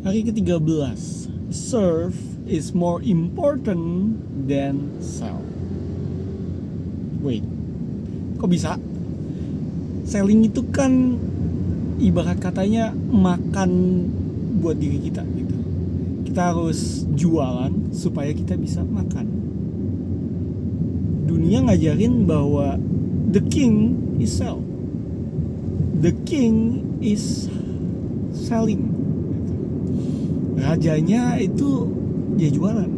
Hari ke-13, serve is more important than sell. Wait, kok bisa? Selling itu kan ibarat katanya makan buat diri kita gitu. Kita harus jualan supaya kita bisa makan. Dunia ngajarin bahwa the king is sell. The king is selling. Rajanya itu dia jualan.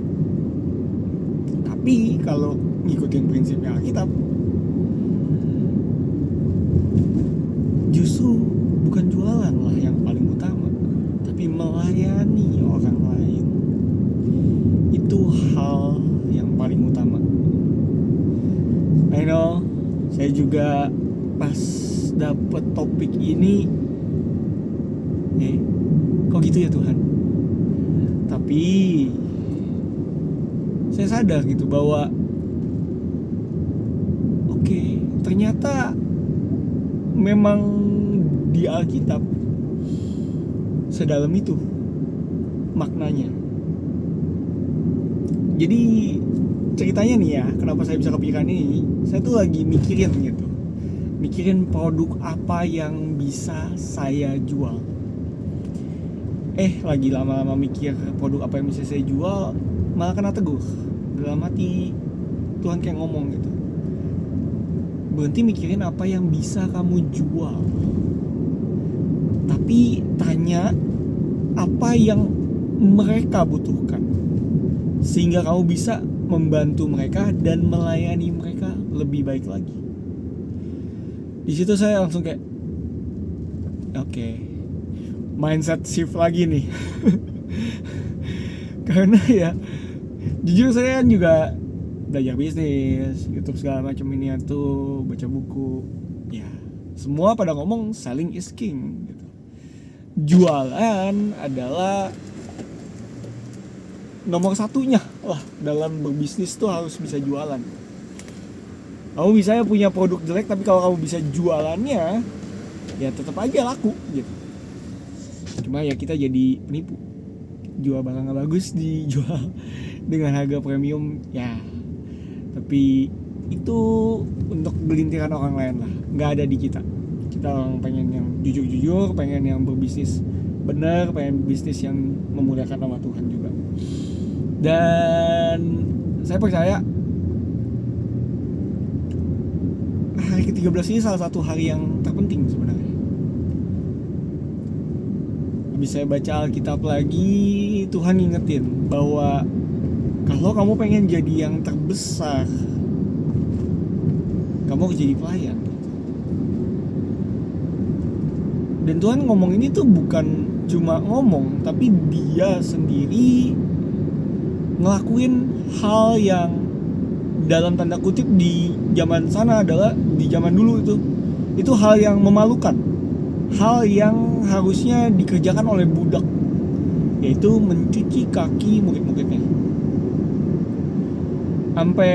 Tapi kalau ngikutin prinsipnya Alkitab, justru bukan jualan lah yang paling utama, tapi melayani orang lain. Itu hal yang paling utama. I know, saya juga pas dapet topik ini, kok gitu ya Tuhan? Tapi saya sadar gitu bahwa ternyata memang di Alkitab sedalam itu maknanya. Jadi ceritanya nih ya, kenapa saya bisa kepikiran ini, saya tuh lagi mikirin produk apa yang bisa saya jual. Lagi lama-lama mikir produk apa yang bisa saya jual, malah kena tegur. Dalam hati Tuhan kayak ngomong gitu, berhenti mikirin apa yang bisa kamu jual, tapi tanya apa yang mereka butuhkan, sehingga kamu bisa membantu mereka dan melayani mereka lebih baik lagi. Di situ saya langsung kayak mindset shift lagi nih. Karena ya jujur saya kan juga belajar bisnis, YouTube segala macam ini tuh, baca buku. Ya, semua pada ngomong selling is king gitu. Jualan adalah nomor satunya lah dalam berbisnis tuh, harus bisa jualan. Kamu bisa punya produk jelek, tapi kalau kamu bisa jualannya, ya tetap aja laku gitu. Cuma ya kita jadi penipu, jual barang gak bagus dijual dengan harga premium ya. Tapi itu untuk gelintiran orang lain lah, nggak ada di kita. Kita orang pengen yang jujur-jujur, pengen yang berbisnis benar, pengen bisnis yang memuliakan nama Tuhan juga. Dan saya percaya hari ke-13 ini salah satu hari yang terpenting sebenarnya. Habis saya baca Alkitab lagi, Tuhan ngingetin bahwa kalau kamu pengen jadi yang terbesar, kamu harus jadi pelayan. Dan Tuhan ngomong ini tuh bukan cuma ngomong, tapi dia sendiri ngelakuin hal yang dalam tanda kutip di zaman sana adalah, di zaman dulu itu hal yang memalukan, hal yang harusnya dikerjakan oleh budak, yaitu mencuci kaki murid-muridnya. Sampai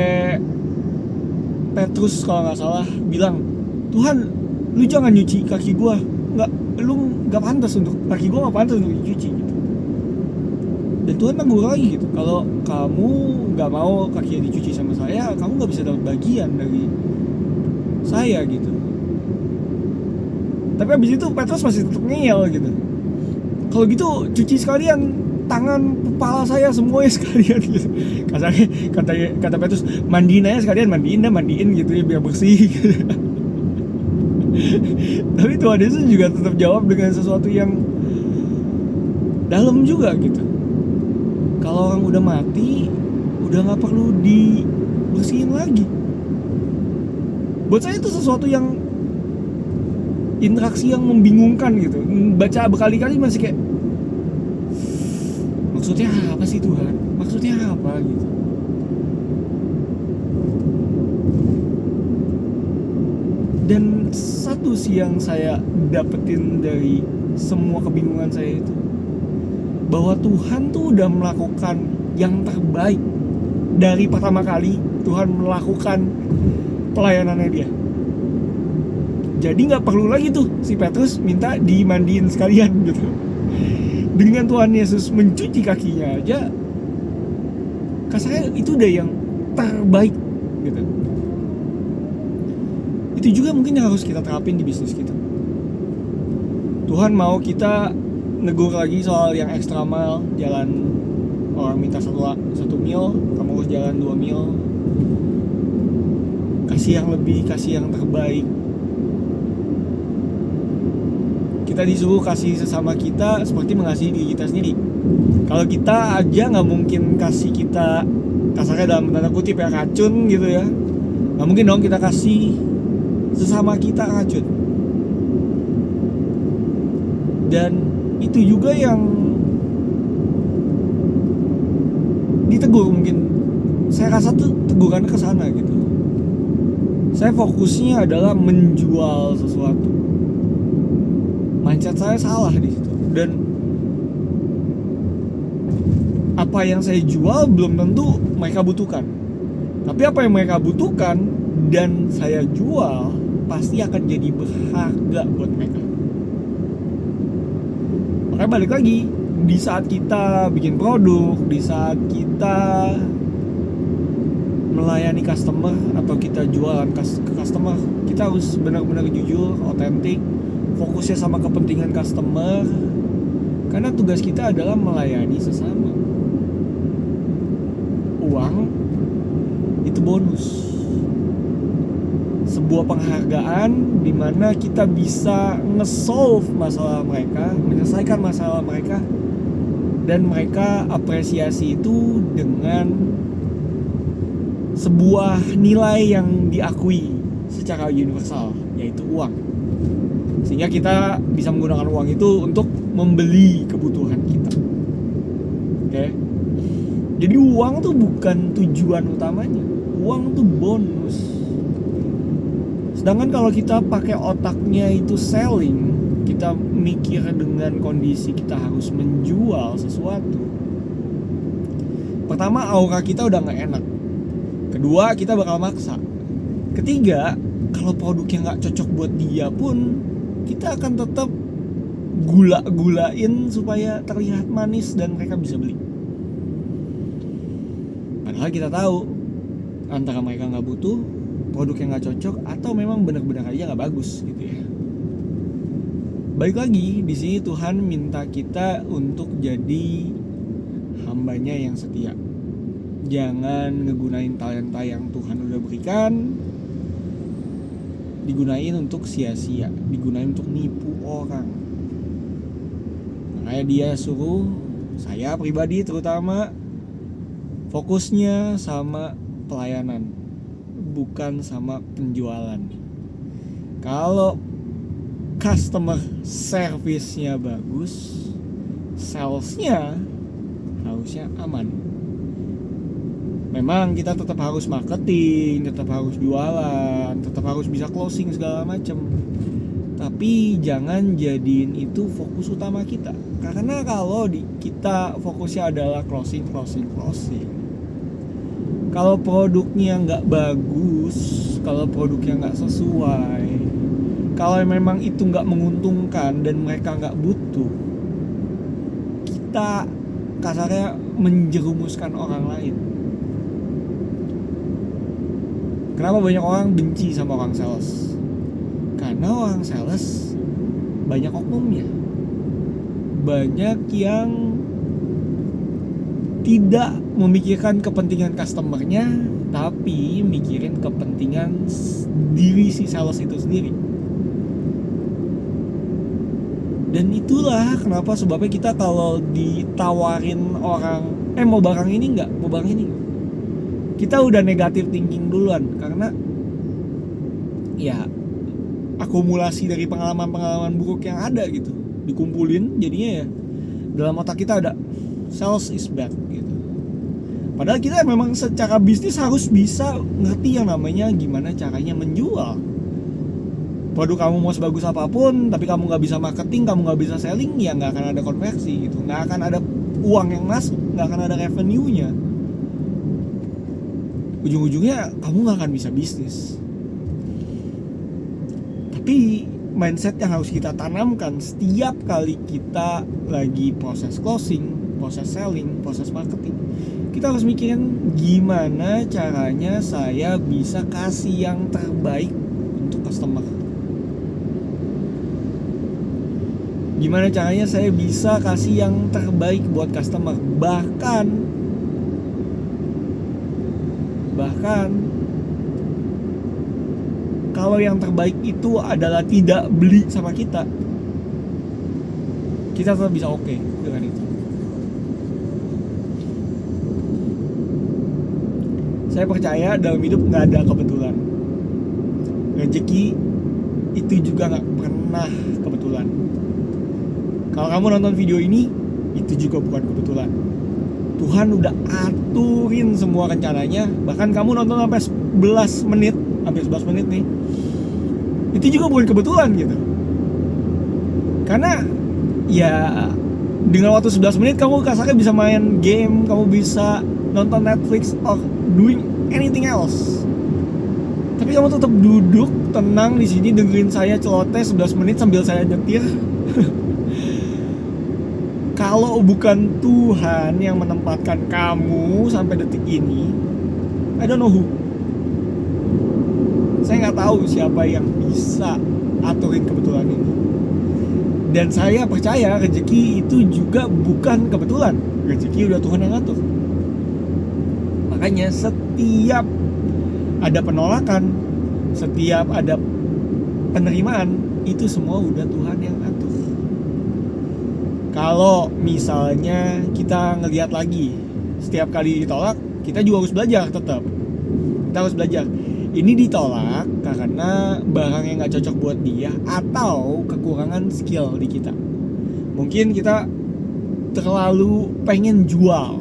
Petrus kalau nggak salah bilang, Tuhan, lu jangan nyuci kaki gua, lu nggak pantas untuk, kaki gua nggak pantas untuk dicuci gitu. Dan Tuhan tegur lagi gitu, kalau kamu nggak mau kakinya dicuci sama saya, kamu nggak bisa dapat bagian dari saya gitu. Tapi abis itu Petrus masih tetap ngeyel gitu, kalau gitu cuci sekalian tangan, kepala saya semuanya sekalian gitu. Kata Petrus, mandiin aja sekalian, mandiin gitu ya biar bersih gitu. Tapi Tuhan Yesus juga tetap jawab dengan sesuatu yang dalam juga gitu. Kalau orang udah mati, udah gak perlu dibersihin lagi. Buat saya itu sesuatu yang interaksi yang membingungkan gitu. Baca berkali-kali masih kayak, maksudnya apa sih Tuhan? Maksudnya apa gitu? Dan satu sih yang saya dapetin dari semua kebingungan saya itu, bahwa Tuhan tuh udah melakukan yang terbaik dari pertama kali Tuhan melakukan pelayanannya dia. Jadi nggak perlu lagi tuh si Petrus minta dimandiin sekalian gitu. dengan Tuhan Yesus mencuci kakinya aja, kasarnya itu udah yang terbaik gitu. Itu juga mungkin yang harus kita terapin di bisnis kita. Tuhan mau kita negur lagi soal yang extra mile, jalan orang minta satu mil, kamu harus jalan 2 mil. Kasih yang lebih, kasih yang terbaik. Kita disuruh kasih sesama kita seperti mengasihi diri kita sendiri. Kalau kita aja nggak mungkin kasih kita, kasarnya dalam tanda kutip ya, racun gitu ya, nggak mungkin dong kita kasih sesama kita racun. Dan itu juga yang ditegur, mungkin saya rasa tuh tegurannya ke sana gitu. Saya fokusnya adalah menjual sesuatu. Mindset saya salah di situ. Dan apa yang saya jual belum tentu mereka butuhkan. Tapi apa yang mereka butuhkan dan saya jual pasti akan jadi berharga buat mereka. Makanya balik lagi, di saat kita bikin produk, di saat kita melayani customer atau kita jualan ke customer, kita harus benar-benar jujur, otentik, fokusnya sama kepentingan customer, karena tugas kita adalah melayani sesama. Uang itu bonus, sebuah penghargaan di mana kita bisa nge-solve masalah mereka, menyelesaikan masalah mereka, dan mereka apresiasi itu dengan sebuah nilai yang diakui secara universal, yaitu uang. Sehingga kita bisa menggunakan uang itu untuk membeli kebutuhan kita. Oke? Jadi uang tuh bukan tujuan utamanya. Uang tuh bonus. Sedangkan kalau kita pakai otaknya itu selling, kita mikir dengan kondisi kita harus menjual sesuatu. Pertama, aura kita udah gak enak. Kedua, kita bakal maksa. Ketiga, kalau produknya gak cocok buat dia pun, kita akan tetap gula-gulain supaya terlihat manis dan mereka bisa beli. Padahal kita tahu antara mereka gak butuh, produk yang gak cocok, atau memang benar-benar aja gak bagus gitu ya. Balik lagi, di sini Tuhan minta kita untuk jadi hambanya yang setia. Jangan ngegunain talenta yang Tuhan udah berikan digunain untuk sia-sia, digunain untuk nipu orang. Makanya dia suruh saya pribadi terutama fokusnya sama pelayanan, bukan sama penjualan. Kalau customer service-nya bagus, sales-nya harusnya aman. Memang kita tetap harus marketing, tetap harus jualan, tetap harus bisa closing segala macam. Tapi jangan jadiin itu fokus utama kita. Karena kalau kita fokusnya adalah closing, kalau produknya nggak bagus, kalau produknya nggak sesuai, kalau memang itu nggak menguntungkan dan mereka nggak butuh, kita kasarnya menjerumuskan orang lain. Kenapa banyak orang benci sama orang sales? Karena orang sales banyak oknumnya. Banyak yang tidak memikirkan kepentingan customernya, tapi mikirin kepentingan diri si sales itu sendiri. Dan itulah kenapa sebabnya kita kalau ditawarin orang, mau barang ini enggak, mau barang ini enggak, kita udah negatif thinking duluan. Karena ya akumulasi dari pengalaman-pengalaman buruk yang ada gitu dikumpulin, jadinya ya dalam otak kita ada sales is bad gitu. Padahal kita memang secara bisnis harus bisa ngerti yang namanya gimana caranya menjual. Produk kamu mau sebagus apapun, tapi kamu nggak bisa marketing, kamu nggak bisa selling, ya nggak akan ada konversi gitu, nggak akan ada uang yang masuk, nggak akan ada revenue-nya. Ujung-ujungnya kamu nggak akan bisa bisnis. Tapi mindset yang harus kita tanamkan setiap kali kita lagi proses closing, proses selling, proses marketing. Kita harus mikirin gimana caranya saya bisa kasih yang terbaik untuk customer. Gimana caranya saya bisa kasih yang terbaik buat customer. Bahkan kalau yang terbaik itu adalah tidak beli sama kita tetap bisa oke dengan itu. Saya percaya dalam hidup nggak ada kebetulan. Rezeki itu juga nggak pernah kebetulan. Kalau kamu nonton video ini, itu juga bukan kebetulan. Tuhan udah aturin semua rencananya. Bahkan kamu nonton sampai 11 menit nih, itu juga bukan kebetulan gitu. Karena ya dengan waktu 11 menit kamu kasarnya bisa main game, kamu bisa nonton Netflix or doing anything else. Tapi kamu tetap duduk tenang di sini dengerin saya celoteh 11 menit sambil saya nyetir. Kalau bukan Tuhan yang menempatkan kamu sampai detik ini, I don't know who. Saya nggak tahu siapa yang bisa aturin kebetulan ini. Dan saya percaya rezeki itu juga bukan kebetulan. Rezeki udah Tuhan yang atur. Makanya setiap ada penolakan, setiap ada penerimaan, itu semua udah Tuhan yang atur. Kalau misalnya kita ngelihat lagi, setiap kali ditolak, kita juga harus belajar tetap. Kita harus belajar. Ini ditolak karena barang yang nggak cocok buat dia atau kekurangan skill di kita. Mungkin kita terlalu pengen jual,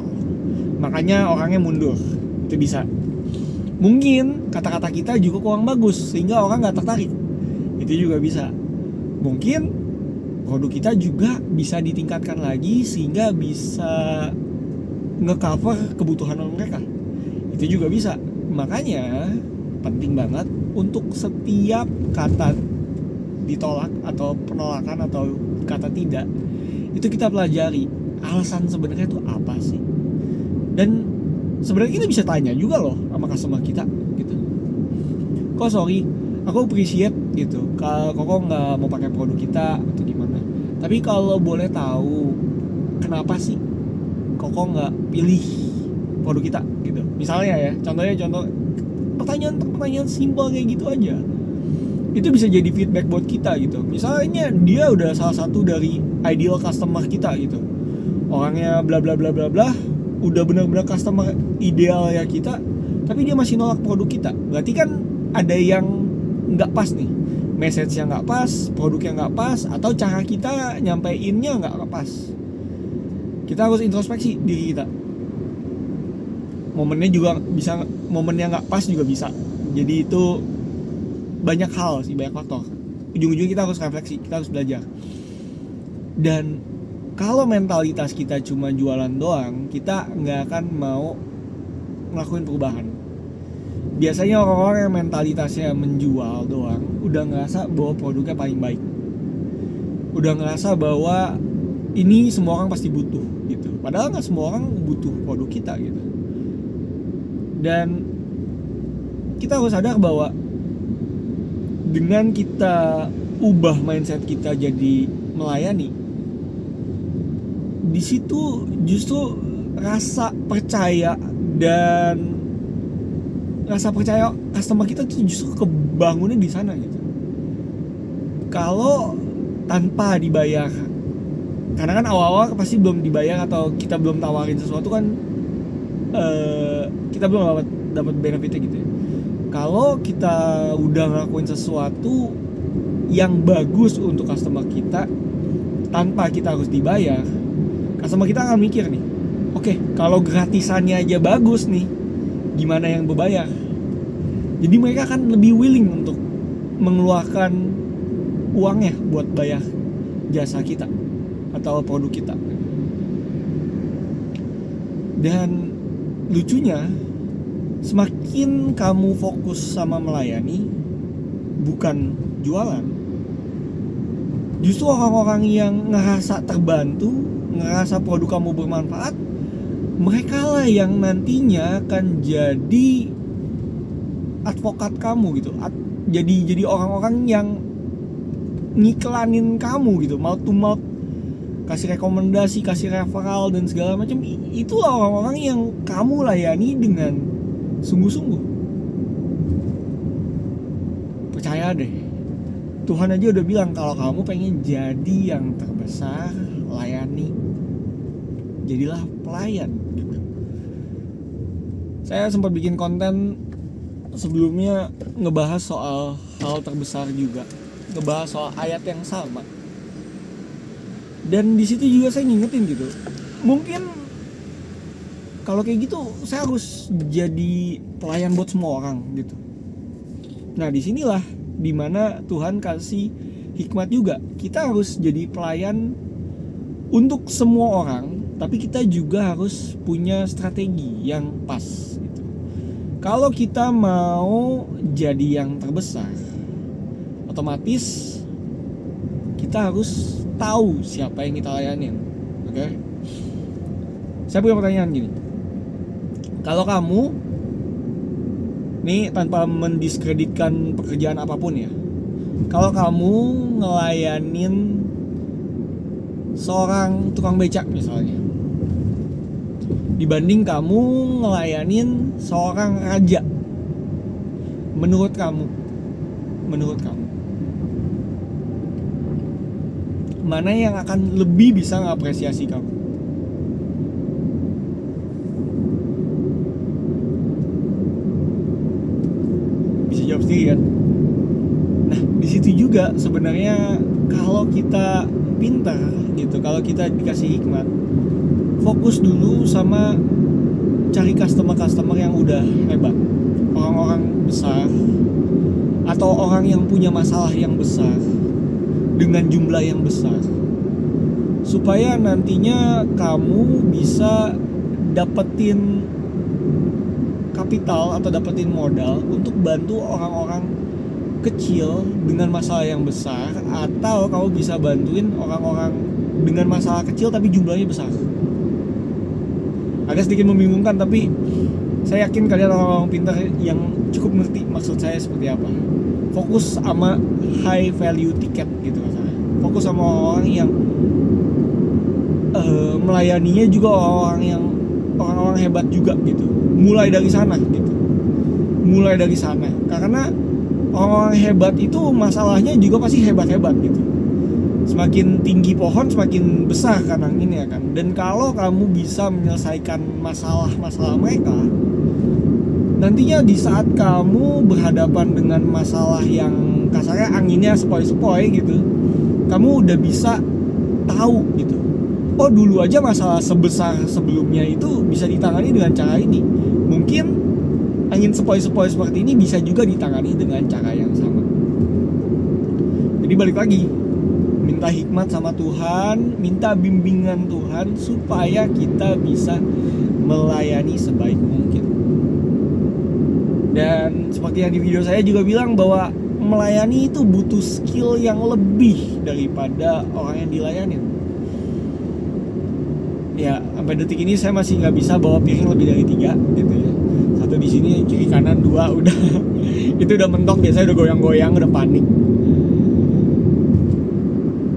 makanya orangnya mundur. Itu bisa. Mungkin kata-kata kita juga kurang bagus sehingga orang nggak tertarik. Itu juga bisa. Mungkin produk kita juga bisa ditingkatkan lagi sehingga bisa nge-cover kebutuhan mereka. Itu juga bisa. Makanya penting banget untuk setiap kata ditolak atau penolakan atau kata tidak, itu kita pelajari alasan sebenarnya itu apa sih. Dan sebenarnya kita bisa tanya juga loh sama customer kita gitu. Kok sorry, aku appreciate gitu kalau kok nggak mau pakai produk kita atau gimana. Tapi kalau boleh tahu kenapa sih kok nggak pilih produk kita gitu. Misalnya ya, contoh pertanyaan simpel kayak gitu aja. Itu bisa jadi feedback buat kita gitu. Misalnya dia udah salah satu dari ideal customer kita gitu. Orangnya bla bla bla bla bla, udah benar-benar customer ideal ya kita, tapi dia masih nolak produk kita. Berarti kan ada yang nggak pas nih. Message yang nggak pas, produk yang nggak pas, atau cara kita nyampeinnya nggak pas. Kita harus introspeksi diri kita. Momennya juga bisa, momennya nggak pas juga bisa. Jadi itu banyak hal sih, banyak faktor. Ujung-ujungnya kita harus refleksi, kita harus belajar. Dan kalau mentalitas kita cuma jualan doang, kita nggak akan mau ngelakuin perubahan. Biasanya orang-orang yang mentalitasnya menjual doang udah ngerasa bahwa produknya paling baik, udah ngerasa bahwa ini semua orang pasti butuh gitu. Padahal nggak semua orang butuh produk kita gitu. Dan kita harus sadar bahwa dengan kita ubah mindset kita jadi melayani, di situ justru rasa percaya customer kita tuh justru kebangunnya di sana gitu. Kalau tanpa dibayar, karena kan awal-awal pasti belum dibayar atau kita belum tawarin sesuatu kan, kita belum dapat benefitnya gitu ya. Kalau kita udah ngelakuin sesuatu yang bagus untuk customer kita tanpa kita harus dibayar, customer kita akan mikir nih, oke, kalau gratisannya aja bagus nih, gimana yang berbayar? Jadi mereka akan lebih willing untuk mengeluarkan uangnya buat bayar jasa kita atau produk kita. Dan lucunya, semakin kamu fokus sama melayani, bukan jualan, Justru orang-orang yang ngerasa terbantu, ngerasa produk kamu bermanfaat, mereka lah yang nantinya akan jadi advokat kamu gitu. Jadi orang-orang yang ngiklanin kamu gitu, mouth to mouth, kasih rekomendasi, kasih referral dan segala macam. Itulah orang-orang yang kamu layani dengan sungguh-sungguh. Percaya deh, Tuhan aja udah bilang kalau kamu pengen jadi yang terbesar, layani, jadilah pelayan gitu. Saya sempat bikin konten sebelumnya ngebahas soal hal terbesar juga, ngebahas soal ayat yang sama. Dan di situ juga saya ngingetin gitu, mungkin kalau kayak gitu saya harus jadi pelayan buat semua orang gitu. Nah disinilah dimana Tuhan kasih hikmat juga. Kita harus jadi pelayan untuk semua orang, tapi kita juga harus punya strategi yang pas gitu. Kalau kita mau jadi yang terbesar, otomatis kita harus tahu siapa yang kita layanin. Oke? Saya punya pertanyaan gini. Kalau kamu nih, tanpa mendiskreditkan pekerjaan apapun ya, kalau kamu ngelayanin seorang tukang becak misalnya, dibanding kamu ngelayanin seorang raja, menurut kamu mana yang akan lebih bisa ngapresiasi kamu? Bisa jawab sendiri kan? Nah, di situ juga sebenarnya kalau kita pintar gitu, kalau kita dikasih hikmat, fokus dulu sama cari customer yang udah hebat, orang-orang besar atau orang yang punya masalah yang besar dengan jumlah yang besar, supaya nantinya kamu bisa dapetin kapital atau dapetin modal untuk bantu orang-orang kecil dengan masalah yang besar, atau kamu bisa bantuin orang-orang dengan masalah kecil tapi jumlahnya besar. Agak sedikit membingungkan, tapi saya yakin kalian orang-orang pintar yang cukup ngerti maksud saya seperti apa. Fokus sama high value ticket gitu rasanya. Fokus sama orang yang melayaninya juga orang-orang hebat juga gitu. Mulai dari sana gitu. Karena orang-orang hebat itu masalahnya juga pasti hebat-hebat gitu. Semakin tinggi pohon semakin besar kan anginnya kan. Dan kalau kamu bisa menyelesaikan masalah-masalah mereka, nantinya di saat kamu berhadapan dengan masalah yang kasarnya anginnya sepoi-sepoi gitu, kamu udah bisa tahu gitu, oh dulu aja masalah sebesar sebelumnya itu bisa ditangani dengan cara ini. Mungkin angin sepoi-sepoi seperti ini bisa juga ditangani dengan cara yang sama. Jadi balik lagi, minta hikmat sama Tuhan, minta bimbingan Tuhan supaya kita bisa melayani sebaik mungkin. Dan seperti yang di video saya juga bilang bahwa melayani itu butuh skill yang lebih daripada orang yang dilayanin. Ya, sampai detik ini saya masih nggak bisa bawa piring lebih dari 3 gitu ya. Satu di sini, kiri kanan 2 udah itu udah mentok, biasanya udah goyang-goyang, udah panik.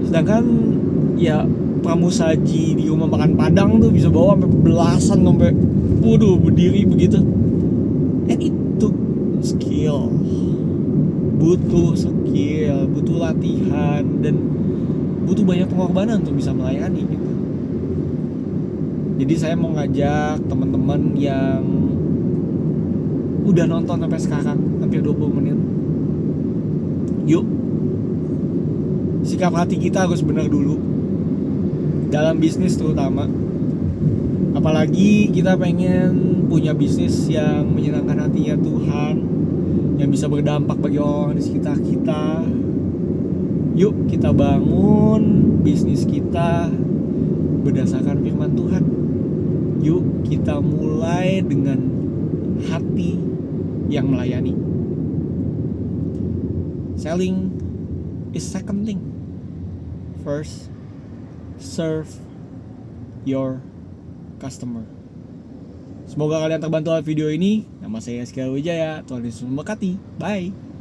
Sedangkan ya pramusaji di rumah makan Padang tuh bisa bawa sampai belasan, sampai berdiri begitu. Itu skill, butuh skill, butuh latihan, dan butuh banyak pengorbanan untuk bisa melayani gitu. Jadi saya mau ngajak teman-teman yang udah nonton sampai sekarang, hampir 20 menit. Yuk, sikap hati kita harus benar dulu dalam bisnis terutama. Apalagi kita pengen punya bisnis yang menyenangkan hatinya Tuhan, yang bisa berdampak bagi orang di sekitar kita. Yuk kita bangun bisnis kita berdasarkan firman Tuhan. Yuk kita mulai dengan hati yang melayani. Selling is second thing. first serve your customer. Semoga kalian terbantu oleh video ini. Nama saya Rizky Wijaya. Tuhan Yesus memberkati. Bye.